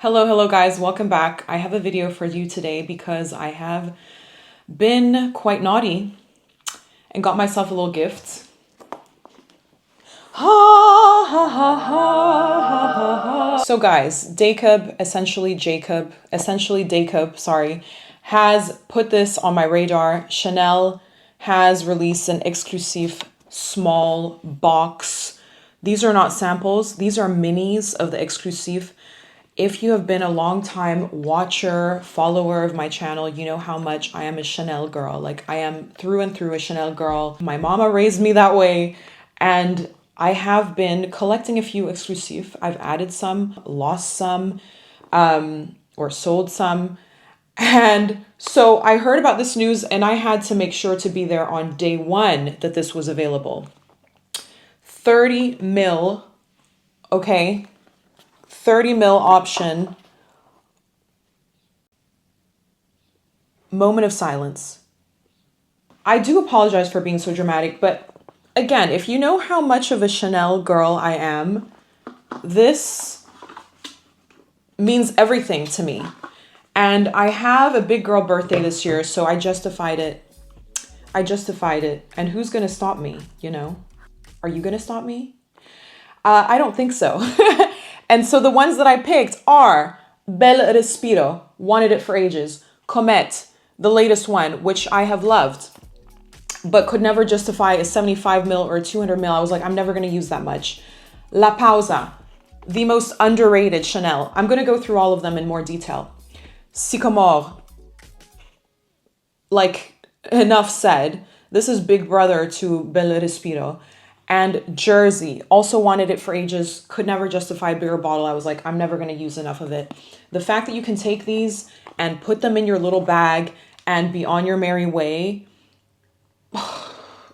Hello guys, welcome back. I have a video for you today because I have been quite naughty and got myself a little gift. So guys, Jacob, sorry, has put this on my radar. Chanel has released an Exclusif small box. These are not samples, these are minis of the Exclusif. If you have been a long time watcher, follower of my channel, you know how much I am a Chanel girl. Like I am through and through a Chanel girl. My mama raised me that way. And I have been collecting a few Exclusif. I've added some, lost some, or sold some. And so I heard about this news and I had to make sure to be there on day one that this was available. 30 mil, okay? 30 mil option. Moment of silence. I do apologize for being so dramatic, but again, if you know how much of a Chanel girl I am, this means everything to me. And I have a big girl birthday this year, so I justified it. And who's gonna stop me, you know? Are you gonna stop me? I don't think so. And so the ones that I picked are Bel Respiro, wanted it for ages. Comet, the latest one, which I have loved, but could never justify a 75 mil or a 200 mil. I was like, I'm never gonna use that much. Pausa, the most underrated Chanel. I'm gonna go through all of them in more detail. Sycomore, like enough said. This is big brother to Bel Respiro. And Jersey, also wanted it for ages, could never justify a bigger bottle. I was like, I'm never going to use enough of it. The fact that you can take these and put them in your little bag and be on your merry way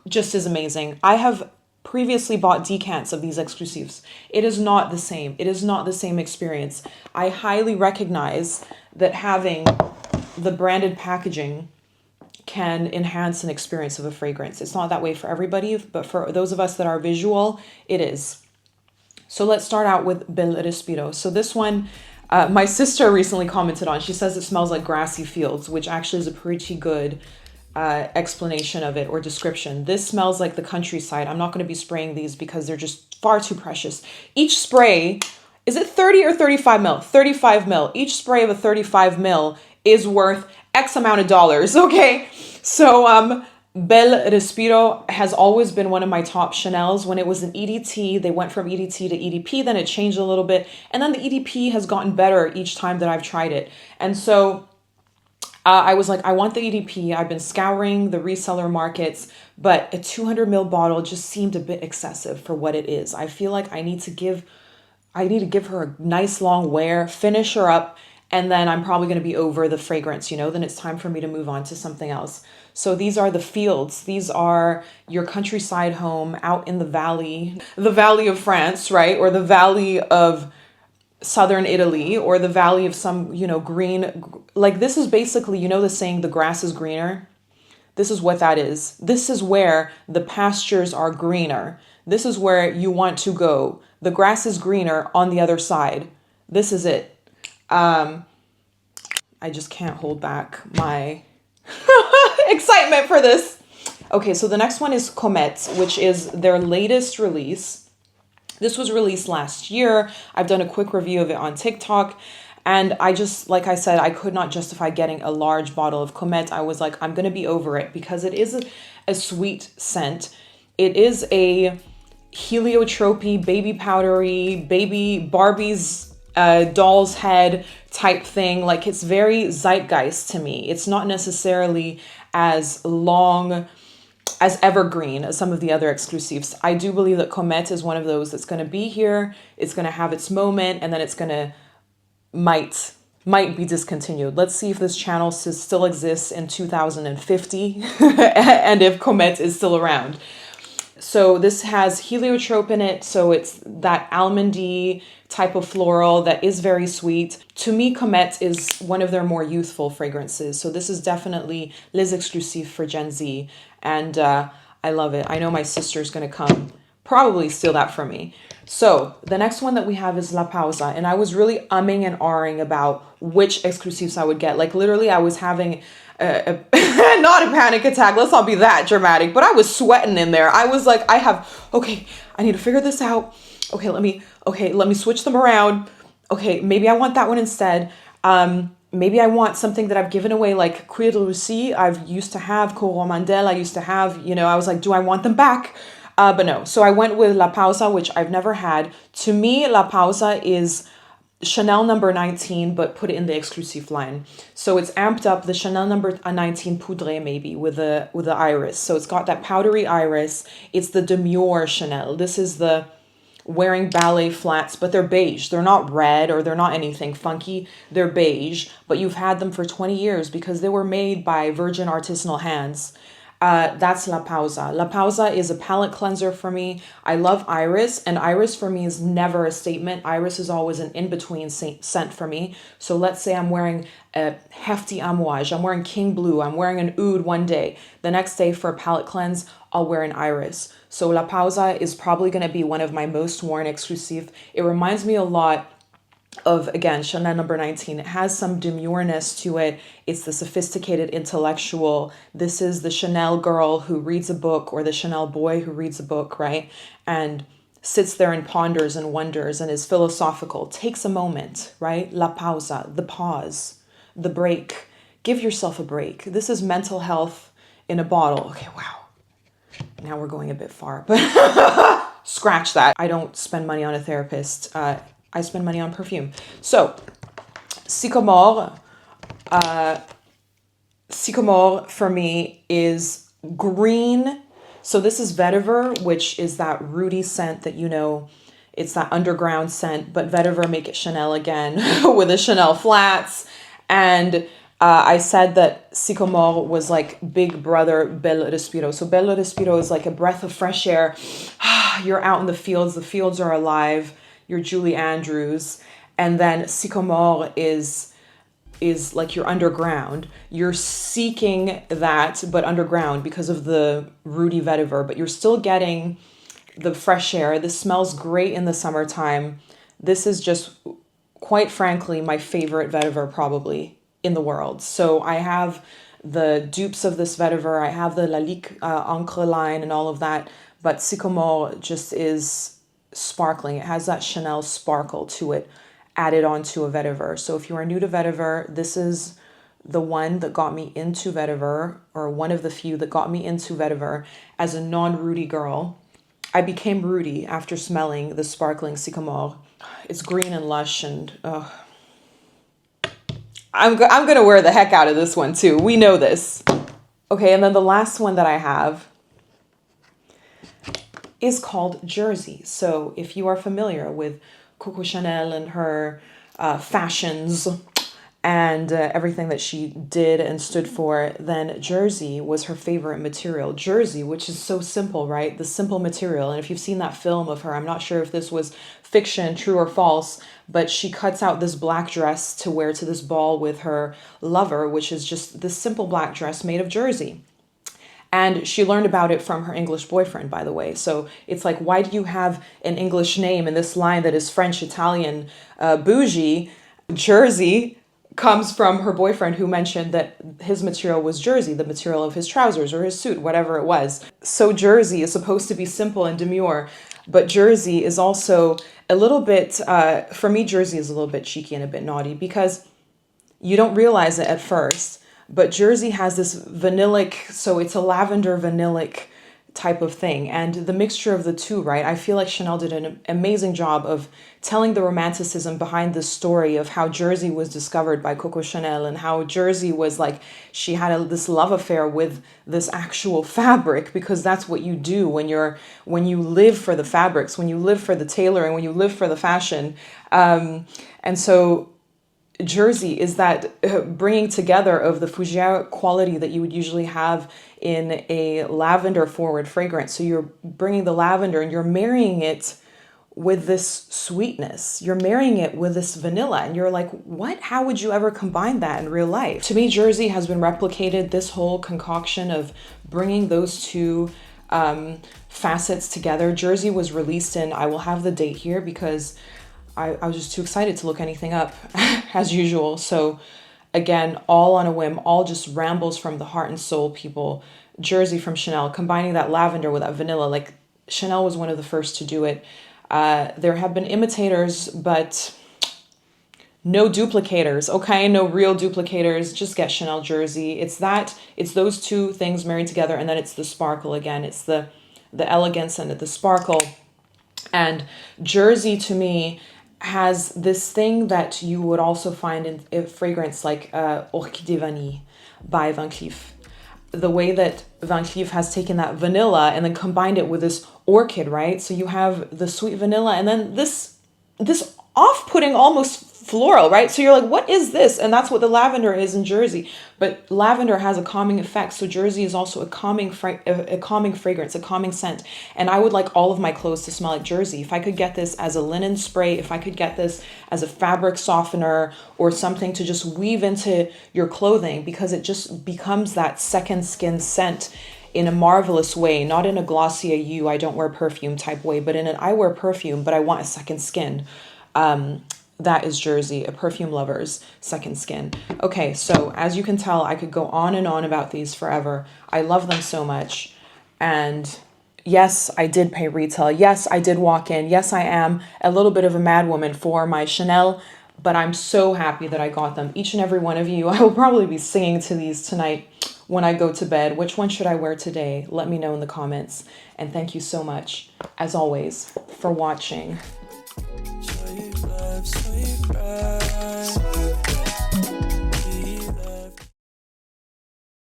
just is amazing. I have previously bought decants of these Exclusifs. It is not the same. It is not the same experience. I highly recognize that having the branded packaging can enhance an experience of a fragrance. It's not that way for everybody, but for those of us that are visual, it is. So let's start out with Bel Respiro. So this one, my sister recently commented on. She says it smells like grassy fields, which actually is a pretty good explanation of it or description. This smells like the countryside. I'm not going to be spraying these because they're just far too precious. Each spray, is it 30 or 35 mil? 35 mil. Each spray of a 35 mil is worth X amount of dollars, okay? So Bel Respiro has always been one of my top Chanels. When it was an EDT, they went from EDT to EDP, then it changed a little bit, and then the EDP has gotten better each time that I've tried it. And so I was like, I want the EDP. I've been scouring the reseller markets, but a 200 ml bottle just seemed a bit excessive for what it is. I feel like I need to give her a nice long wear, finish her up, and then I'm probably going to be over the fragrance, you know, then it's time for me to move on to something else. So these are the fields. These are your countryside home out in the valley of France, right? Or the valley of southern Italy, or the valley of some, you know, green. Like this is basically, you know, the saying, the grass is greener. This is what that is. This is where the pastures are greener. This is where you want to go. The grass is greener on the other side. This is it. I just can't hold back my excitement for this. Okay, so the next one is Comet, which is their latest release. This was released last year. I've done a quick review of it on TikTok. And I just, like I said, I could not justify getting a large bottle of Comet. I was like, I'm going to be over it because it is a sweet scent. It is a heliotropy, baby powdery, baby Barbie's doll's head type thing. Like it's very zeitgeist to me. It's not necessarily as long as evergreen as some of the other Exclusifs. I do believe that Comet is one of those that's going to be here. It's going to have its moment and then it's going to might be discontinued. Let's see if this channel still exists in 2050 and if Comet is still around. So this has heliotrope in it, so it's that almondy type of floral that is very sweet. To me, Comet is one of their more youthful fragrances. So this is definitely Les Exclusifs for Gen Z, and I love it. I know my sister's gonna come probably steal that from me. So the next one that we have is La Pausa. And I was really umming and ahhing about which Exclusifs I would get. Like literally I was having not a panic attack. Let's not be that dramatic, but I was sweating in there. I was like, okay, I need to figure this out. Okay, let me switch them around. Okay, maybe I want that one instead. Maybe I want something that I've given away, like Cuir de Russie. I've used to have Coromandel. I used to have, I was like, do I want them back? But no. So I went with La Pausa, which I've never had. To me, La Pausa is Chanel number 19, but put it in the Exclusif line. So it's amped up the Chanel number 19 Poudre, maybe with the iris. So it's got that powdery iris. It's the Demure Chanel. This is the wearing ballet flats, but they're beige. They're not red or they're not anything funky. They're beige, but you've had them for 20 years because they were made by virgin artisanal hands. That's La Pausa. La Pausa is a palette cleanser for me. I love iris, and iris for me is never a statement. Iris is always an in-between scent for me. So let's say I'm wearing a hefty amouage. I'm wearing King Blue. I'm wearing an oud one day. The next day for a palette cleanse, I'll wear an iris. So La Pausa is probably going to be one of my most worn Exclusif. It reminds me a lot of, again, Chanel number 19. It has some demureness to it. It's the sophisticated intellectual. This is the Chanel girl who reads a book, or the Chanel boy who reads a book, right? And sits there and ponders and wonders and is philosophical. Takes a moment, right? La pausa, the pause, the break. Give yourself a break. This is mental health in a bottle. Okay, wow. Now we're going a bit far, but scratch that. I don't spend money on a therapist. I spend money on perfume. So, Sycomore. Sycomore for me is green. So this is vetiver, which is that rooty scent that it's that underground scent. But vetiver make it Chanel again with the Chanel flats. And I said that Sycomore was like big brother Bel Respiro. So Bel Respiro is like a breath of fresh air. You're out in the fields. The fields are alive. You're Julie Andrews. And then Sycomore is like you're underground. You're seeking that, but underground because of the rooty vetiver. But you're still getting the fresh air. This smells great in the summertime. This is just, quite frankly, my favorite vetiver probably in the world. So I have the dupes of this vetiver. I have the Lalique Encre line and all of that. But Sycomore just is sparkling. It has that Chanel sparkle to it added onto a vetiver. So if you are new to vetiver, this is the one that got me into vetiver, or one of the few that got me into vetiver as a non-rooty girl. I became rooty after smelling the sparkling Sycomore. It's green and lush, and I'm going to wear the heck out of this one too. We know this. Okay, and then the last one that I have is called Jersey. So if you are familiar with Coco Chanel and her fashions and everything that she did and stood for, then Jersey was her favorite material. Jersey, which is so simple, right? The simple material. And if you've seen that film of her, I'm not sure if this was fiction, true or false, but she cuts out this black dress to wear to this ball with her lover, which is just this simple black dress made of jersey. And she learned about it from her English boyfriend, by the way. So it's like, why do you have an English name in this line that is French, Italian, bougie? Jersey comes from her boyfriend, who mentioned that his material was jersey, the material of his trousers or his suit, whatever it was. So jersey is supposed to be simple and demure, but jersey is also a little bit, for me, jersey is a little bit cheeky and a bit naughty because you don't realize it at first. But jersey has this vanillic, so it's a lavender vanillic type of thing. And the mixture of the two, right? I feel like Chanel did an amazing job of telling the romanticism behind the story of how jersey was discovered by Coco Chanel, and how jersey was like, she had this love affair with this actual fabric, because that's what you do when you live for the fabrics, when you live for the tailoring, when you live for the fashion. And so jersey is that bringing together of the fougere quality that you would usually have in a lavender forward fragrance. So you're bringing the lavender and you're marrying it with this sweetness. You're marrying it with this vanilla, and you're like, what? How would you ever combine that in real life? To me, jersey has been replicated, this whole concoction of bringing those two facets together. Jersey was released in, I will have the date here because I was just too excited to look anything up as usual. So again, all on a whim, all just rambles from the heart and soul, people. Jersey from Chanel, combining that lavender with that vanilla. Like, Chanel was one of the first to do it. There have been imitators, but no duplicators, okay? No real duplicators. Just get Chanel Jersey. It's those two things married together, and then it's the sparkle again. It's the elegance and the sparkle. And Jersey, to me, has this thing that you would also find in a fragrance like Orchidée Vanille by Van Cleef. The way that Van Cleef has taken that vanilla and then combined it with this orchid, right? So you have the sweet vanilla and then this off-putting almost floral, right? So you're like, what is this? And that's what the lavender is in Jersey. But lavender has a calming effect. So Jersey is also a calming fragrance, a calming scent. And I would like all of my clothes to smell like Jersey. If I could get this as a linen spray, if I could get this as a fabric softener or something to just weave into your clothing, because it just becomes that second skin scent in a marvelous way, not in a Glossier you, I don't wear perfume type way, but in an I wear perfume, but I want a second skin. That is Jersey, a perfume lover's second skin. Okay, so as you can tell, I could go on and on about these forever. I love them so much. And yes, I did pay retail. Yes, I did walk in. Yes, I am a little bit of a madwoman for my Chanel, but I'm so happy that I got them. Each and every one of you. I will probably be singing to these tonight when I go to bed. Which one should I wear today? Let me know in the comments. And thank you so much, as always, for watching. Sweet